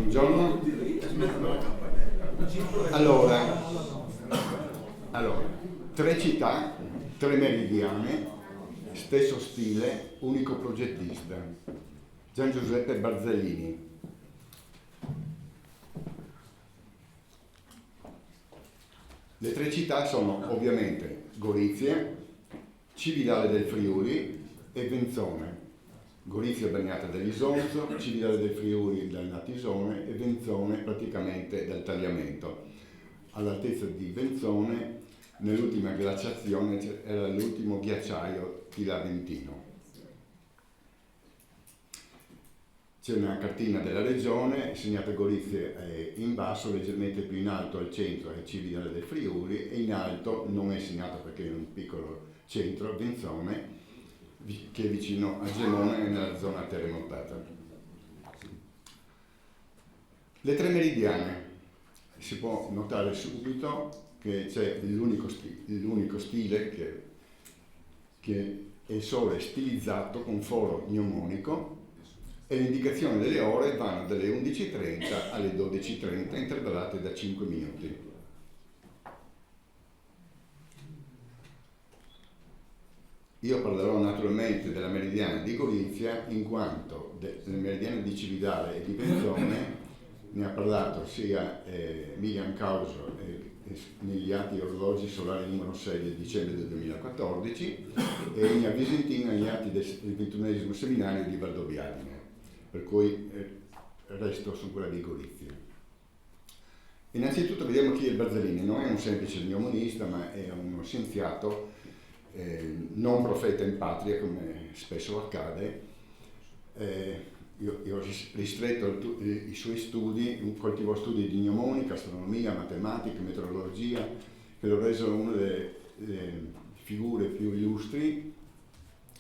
Buongiorno. Allora, tre città, tre meridiane, stesso stile, unico progettista. Gian Giuseppe Barzellini. Le tre città sono ovviamente Gorizia, Cividale del Friuli e Venzone. Gorizia bagnata dall'Isonzo, Cividale del Friuli dal Natisone e Venzone praticamente dal tagliamento. All'altezza di Venzone, nell'ultima glaciazione, era l'ultimo ghiacciaio tilaventino. C'è una cartina della regione, segnata Gorizia in basso, leggermente più in alto al centro è Cividale del Friuli e in alto, non è segnata perché è un piccolo centro, Venzone, che è vicino a Gemona e nella zona terremotata. Le tre meridiane. Si può notare subito che c'è l'unico stile che è il sole stilizzato con foro gnomonico e l'indicazione delle ore vanno dalle 11:30 alle 12:30 intervallate da 5 minuti. Io parlerò naturalmente della meridiana di Gorizia, in quanto delle meridiane di Cividale e di Venzone ne ha parlato sia Milian Causo negli atti orologi solari numero 6 del dicembre del 2014 e Igna Visentin negli atti del 21esimo seminario di Valdobbiadene, per cui resto su quella di Gorizia. Innanzitutto vediamo chi è Barzellini. Non è un semplice gnomonista, ma è uno scienziato non profeta in patria, come spesso accade. Io ho ristretto i suoi studi, coltivò studi di gnomonica, astronomia, matematica, meteorologia, che lo resero una delle figure più illustri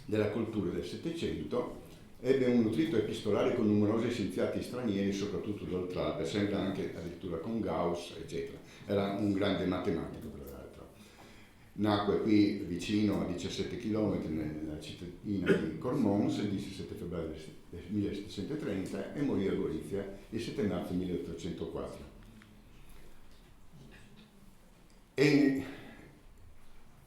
della cultura del Settecento. Ebbe un nutrito epistolare con numerosi scienziati stranieri, soprattutto d'Oltralpe, sempre anche addirittura con Gauss, eccetera. Era un grande matematico, tra l'altro. Nacque qui vicino a 17 km nella cittadina di Cormons il 17 febbraio del 1730 e morì a Gorizia il 7 marzo 1804. È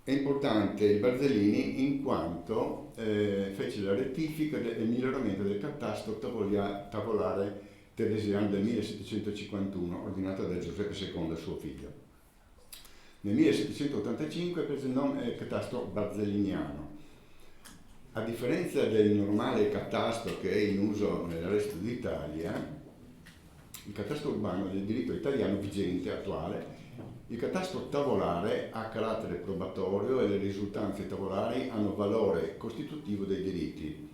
importante il Barzellini in quanto fece la rettifica e il miglioramento del catasto tavolare teresiano del 1751 ordinato da Giuseppe II, suo figlio. Nel 1785 prese il nome catasto barzelliniano. A differenza del normale catasto che è in uso nel resto d'Italia, il catasto urbano del diritto italiano vigente, attuale, il catasto tavolare ha carattere probatorio e le risultanze tavolari hanno valore costitutivo dei diritti.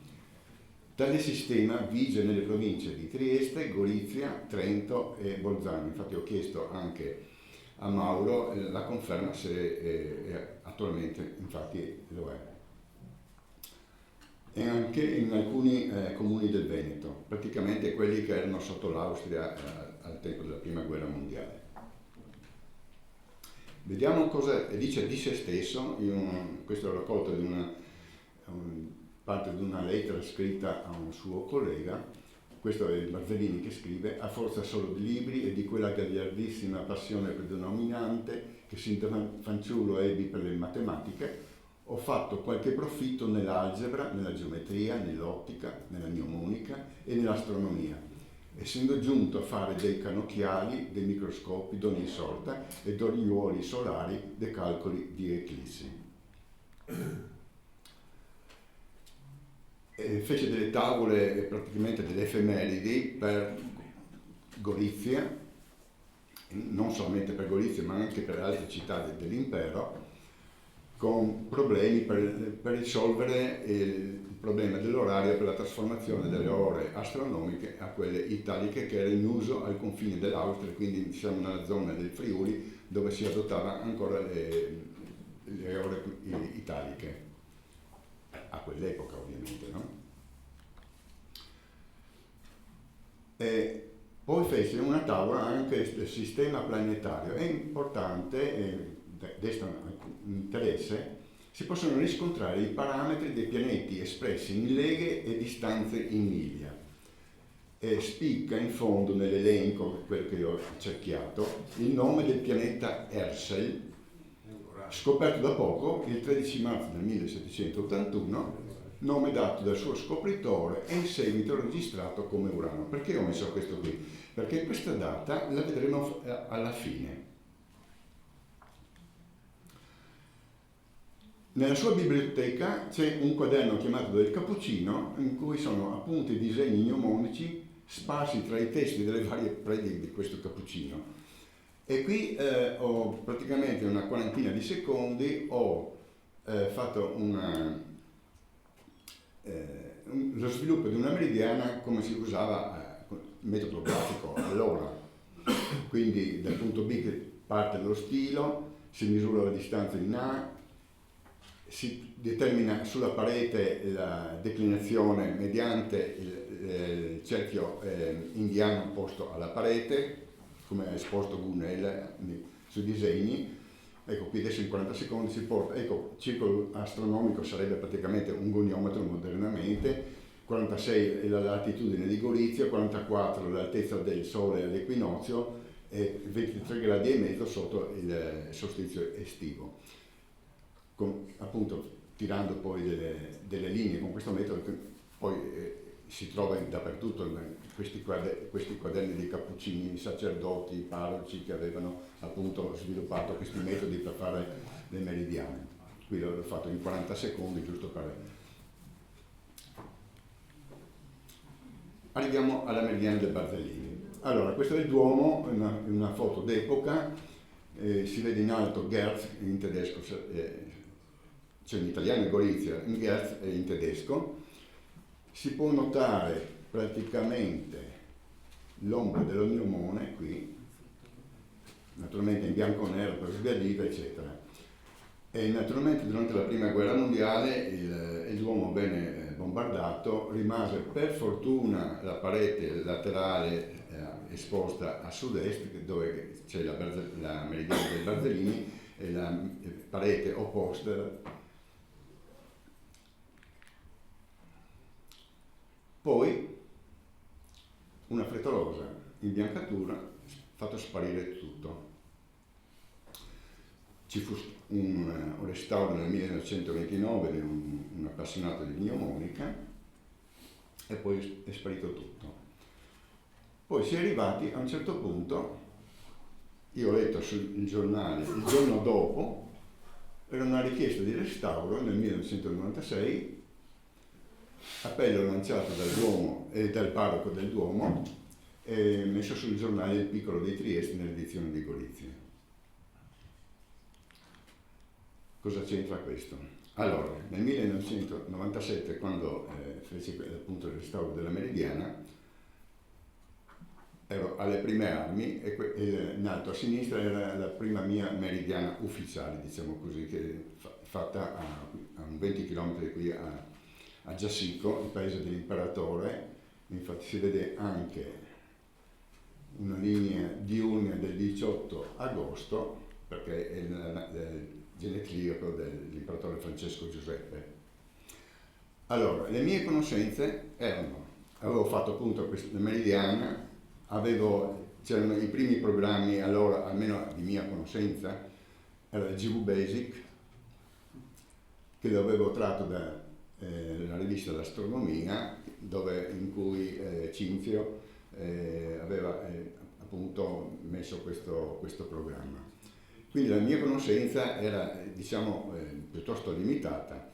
Tale sistema vige nelle province di Trieste, Gorizia, Trento e Bolzano. Infatti ho chiesto anche a Mauro la conferma se attualmente infatti lo è. E anche in alcuni comuni del Veneto, praticamente quelli che erano sotto l'Austria al tempo della Prima Guerra Mondiale. Vediamo cosa dice di se stesso. Questo è raccolto di parte di una lettera scritta a un suo collega. Questo è il Barzellini che scrive: a forza solo di libri e di quella gagliardissima passione predominante che sin da fanciullo ebbi per le matematiche, ho fatto qualche profitto nell'algebra, nella geometria, nell'ottica, nella gnomonica e nell'astronomia, essendo giunto a fare dei canocchiali, dei microscopi d'ogni sorta e d'oriuoli solari, dei calcoli di eclissi. Fece delle tavole, praticamente delle effemeridi per Gorizia, non solamente per Gorizia ma anche per altre città dell'impero, con problemi per risolvere il problema dell'orario per la trasformazione delle ore astronomiche a quelle italiche che era in uso al confine dell'Austria, quindi siamo nella zona del Friuli dove si adottava ancora le ore italiche, a quell'epoca ovviamente, no? E poi fece una tavola anche del sistema planetario. È importante, desta interesse, si possono riscontrare i parametri dei pianeti espressi in leghe e distanze in miglia. e spicca in fondo nell'elenco, quello che io ho cerchiato, il nome del pianeta Herschel, scoperto da poco, il 13 marzo del 1781, nome dato dal suo scopritore e in seguito registrato come Urano. Perché ho messo questo qui? Perché questa data la vedremo alla fine. Nella sua biblioteca c'è un quaderno chiamato del Cappuccino in cui sono appunto i disegni mnemonici sparsi tra i testi delle varie predie di questo Cappuccino. E qui ho praticamente una quarantina di secondi, ho fatto lo sviluppo di una meridiana come si usava metodo grafico allora. Quindi dal punto B che parte dallo stilo, si misura la distanza in A, si determina sulla parete la declinazione mediante il cerchio indiano posto alla parete, come ha esposto Gunnell sui disegni. Ecco, qui adesso in 40 secondi si porta, ecco, circolo astronomico sarebbe praticamente un goniometro modernamente, 46 è la latitudine di Gorizia, 44 l'altezza del Sole all'equinozio e 23 gradi e mezzo sotto il solstizio estivo. Appunto tirando poi delle linee con questo metodo che poi si trova dappertutto questi quaderni di cappuccini, sacerdoti, parroci che avevano appunto sviluppato questi metodi per fare le meridiane. Qui l'ho fatto in 40 secondi giusto per... Arriviamo alla meridiana del Barzellini. Allora, questo è il Duomo, una foto d'epoca, si vede in alto Gerz in tedesco, cioè in italiano è Gorizia, in Gerz è in tedesco. Si può notare praticamente l'ombra dell'ognomone qui, naturalmente in bianco e nero per sbiadiva, eccetera. E naturalmente durante la prima guerra mondiale il Duomo venne bombardato, rimase per fortuna la parete laterale esposta a sud-est dove c'è la meridiana del Barzellini e la parete opposta. Poi una frettolosa imbiancatura fatto sparire tutto. Ci fu un restauro nel 1929 di un appassionato di mnemonica e poi è sparito tutto. Poi si è arrivati a un certo punto, io ho letto sul giornale il giorno dopo, era una richiesta di restauro nel 1996, appello lanciato dal Duomo e dal parroco del Duomo e messo sul giornale Il Piccolo di Trieste nell'edizione di Gorizia. Cosa c'entra questo? Allora, nel 1997, quando feci appunto il restauro della Meridiana, ero alle prime armi e in alto a sinistra era la prima mia meridiana ufficiale, diciamo così, che fatta a un 20 km qui a Giassico, il paese dell'imperatore. Infatti si vede anche una linea diurna del 18 agosto, perché è il genetliaco dell'imperatore Francesco Giuseppe. Allora, le mie conoscenze avevo fatto appunto questa meridiana, c'erano i primi programmi allora, almeno di mia conoscenza, era il GV Basic, che lo avevo tratto dalla rivista d'astronomia, in cui Cinzio aveva appunto messo questo programma. Quindi la mia conoscenza era, diciamo, piuttosto limitata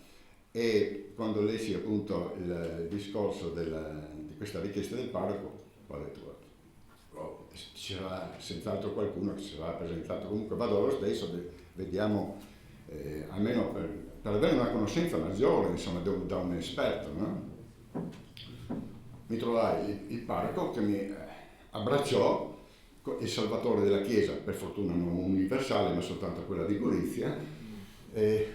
e quando lessi appunto il discorso di questa richiesta del parroco, ho detto, c'era senz'altro qualcuno che si sarà presentato, comunque vado lo stesso, vediamo, almeno per avere una conoscenza maggiore, insomma, da un esperto, no? Mi trovai il parroco che mi abbracciò, il salvatore della Chiesa, per fortuna non universale ma soltanto quella di Gorizia, e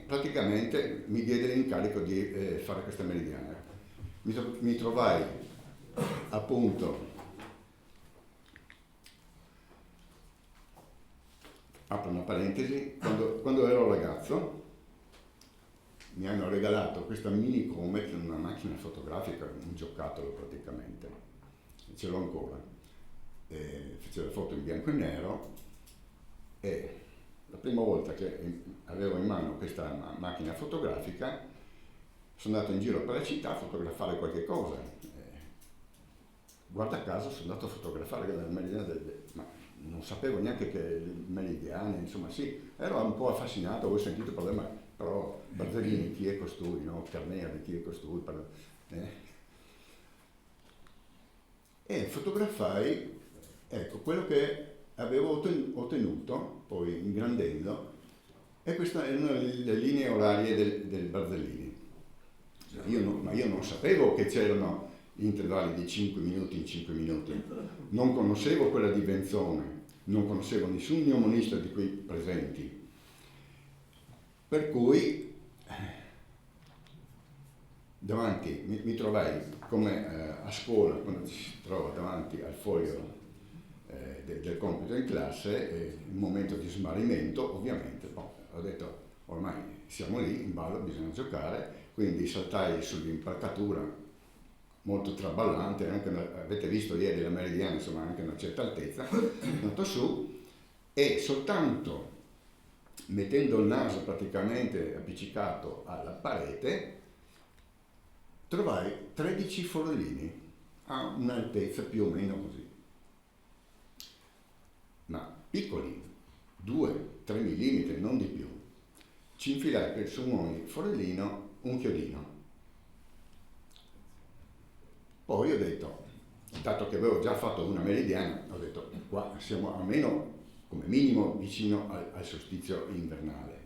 praticamente mi diede l'incarico di fare questa meridiana. Mi trovai appunto, apro una parentesi, quando ero ragazzo mi hanno regalato questa mini Comet, una macchina fotografica, un giocattolo praticamente, ce l'ho ancora, facevo foto in bianco e nero, e la prima volta che avevo in mano questa macchina fotografica sono andato in giro per la città a fotografare qualche cosa. Guarda caso sono andato a fotografare la meridiana ma non sapevo neanche che il meridiane, insomma sì, ero un po' affascinato, avevo sentito parlare, però Barzellini chi è costui, no? Carneri chi è costui, e fotografai, ecco, quello che avevo ottenuto, poi ingrandendo, e queste erano le linee orarie del Barzellini. Ma io non sapevo che c'erano intervalli di 5 minuti in 5 minuti, non conoscevo quella di Benzone, non conoscevo nessun mnemonista di quei presenti, per cui davanti mi trovai come a scuola quando ci si trova davanti al foglio del compito in classe, un momento di smarrimento ovviamente, ho detto ormai siamo lì in ballo, bisogna giocare, quindi saltai sull'impalcatura molto traballante, anche avete visto ieri la meridiana, insomma anche una certa altezza, andato su e soltanto mettendo il naso praticamente appiccicato alla parete trovai 13 forellini a un'altezza più o meno così, ma piccoli, 2-3 mm, non di più. Ci infilai su ogni forellino un chiodino. Poi ho detto, dato che avevo già fatto una meridiana, ho detto qua siamo almeno come minimo vicino al solstizio invernale.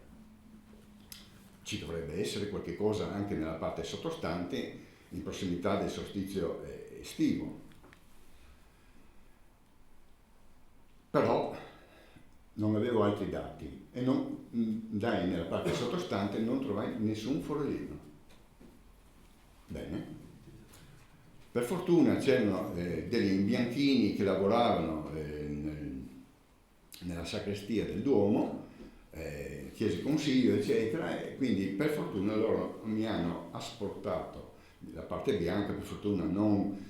Ci dovrebbe essere qualche cosa anche nella parte sottostante in prossimità del solstizio estivo. Però non avevo altri dati e non dai nella parte sottostante, non trovai nessun forellino. Bene. Per fortuna c'erano degli imbianchini che lavoravano nella sacrestia del Duomo, chiese consiglio, eccetera, e quindi per fortuna loro mi hanno asportato la parte bianca, per fortuna non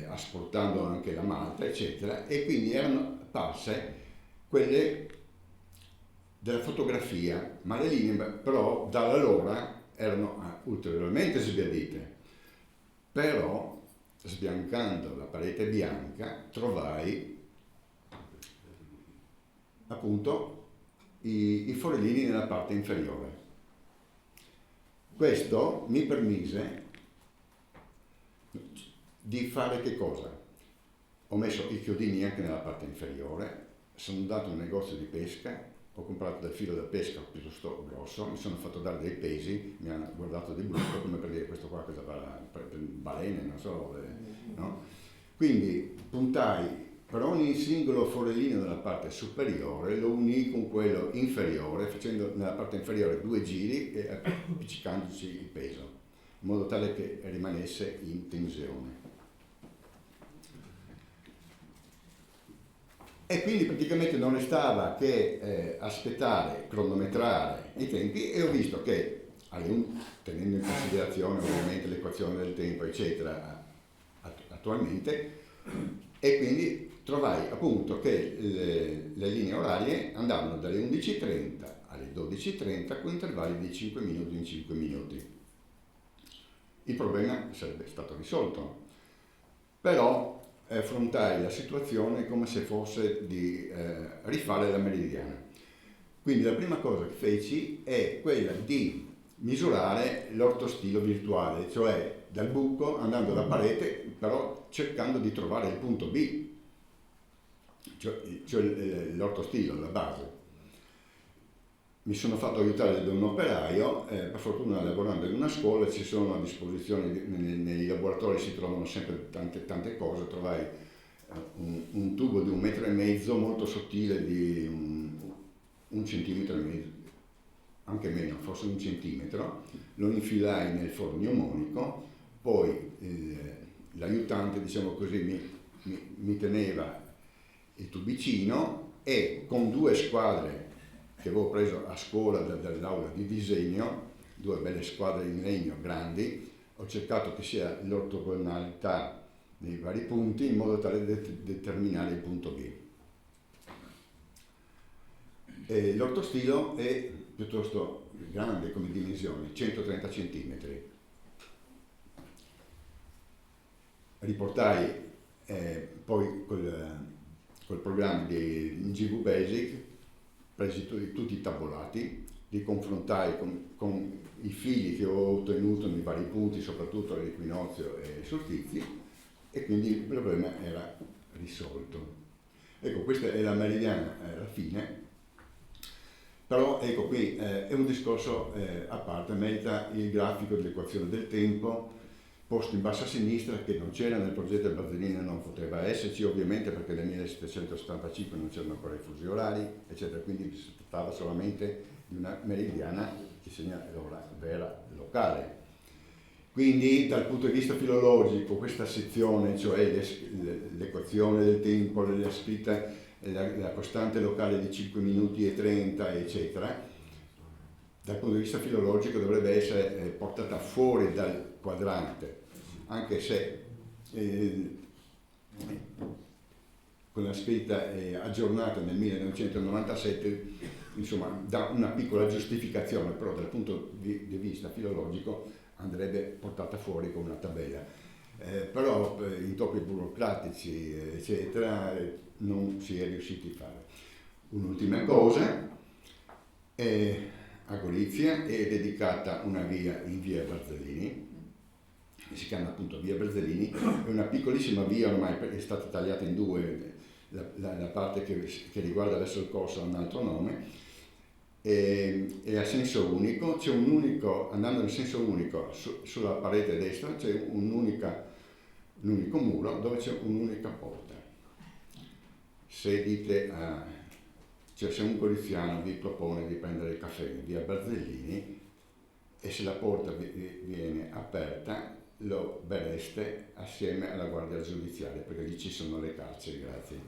asportando anche la malta, eccetera, e quindi erano apparse quelle della fotografia, ma le linee però dalla lora erano ulteriormente sbiadite. Però, sbiancando la parete bianca, trovai appunto i forellini nella parte inferiore. Questo mi permise di fare che cosa? Ho messo i chiodini anche nella parte inferiore, sono andato in un negozio di pesca, ho comprato del filo da pesca piuttosto grosso, mi sono fatto dare dei pesi, mi hanno guardato di brutto come per dire questo qua cosa fa per balene, non so, no? Quindi puntai per ogni singolo forellino della parte superiore, lo unii con quello inferiore, facendo nella parte inferiore 2 giri e appiccicandoci il peso, in modo tale che rimanesse in tensione. E quindi praticamente non restava che aspettare, cronometrare i tempi, e ho visto che, tenendo in considerazione ovviamente l'equazione del tempo, eccetera, attualmente, e quindi trovai appunto che le linee orarie andavano dalle 11:30 alle 12:30 con intervalli di 5 minuti in 5 minuti. Il problema sarebbe stato risolto, però affrontai la situazione come se fosse di rifare la meridiana. Quindi la prima cosa che feci è quella di misurare l'ortostilo virtuale, cioè dal buco andando alla parete, però cercando di trovare il punto B, cioè l'ortostilo, la base. Mi sono fatto aiutare da un operaio, per fortuna lavorando in una scuola ci sono a disposizione, nei laboratori si trovano sempre tante cose, trovai un tubo di 1,5 metri molto sottile di 1,5 centimetri, anche meno, forse 1 centimetro, lo infilai nel forno mnemonico, poi l'aiutante, diciamo così, mi teneva il tubicino e con 2 squadre che avevo preso a scuola dall'aula di disegno, due belle squadre in legno grandi, ho cercato che sia l'ortogonalità nei vari punti in modo tale da determinare il punto B. E l'ortostilo è piuttosto grande come dimensioni, 130 cm. Riportai poi col programma di GV Basic, presi tutti i tabulati, li confrontai con i fili che ho ottenuto nei vari punti, soprattutto all'equinozio e solstizi, e quindi il problema era risolto. Ecco, questa è la meridiana alla fine, però ecco qui è un discorso a parte, merita il grafico dell'equazione del tempo, posto in basso a sinistra, che non c'era nel progetto del Barzellini, non poteva esserci ovviamente perché nel 1775 non c'erano ancora i fusi orari, eccetera, quindi si trattava solamente di una meridiana che segna l'ora vera locale. Quindi dal punto di vista filologico questa sezione, cioè l'equazione del tempo, la scritta, la costante locale di 5 minuti e 30, eccetera, dal punto di vista filologico dovrebbe essere portata fuori dal quadrante, anche se con la scritta aggiornata nel 1997, insomma, dà una piccola giustificazione, però dal punto di vista filologico andrebbe portata fuori con una tabella. Però intoppi burocratici, eccetera, non si è riusciti a fare. Un'ultima cosa, a Gorizia è dedicata una via in via Barzellini, che si chiama appunto via Barzellini, è una piccolissima via, ormai è stata tagliata in due, la parte che riguarda verso il corso ha un altro nome, e a senso unico, c'è un unico, andando in senso unico sulla parete destra c'è un unico muro dove c'è un'unica porta. Se dite cioè se un goriziano vi propone di prendere il caffè in via Barzellini e se la porta viene aperta, lo berreste assieme alla guardia giudiziaria, perché lì ci sono le carceri. Grazie.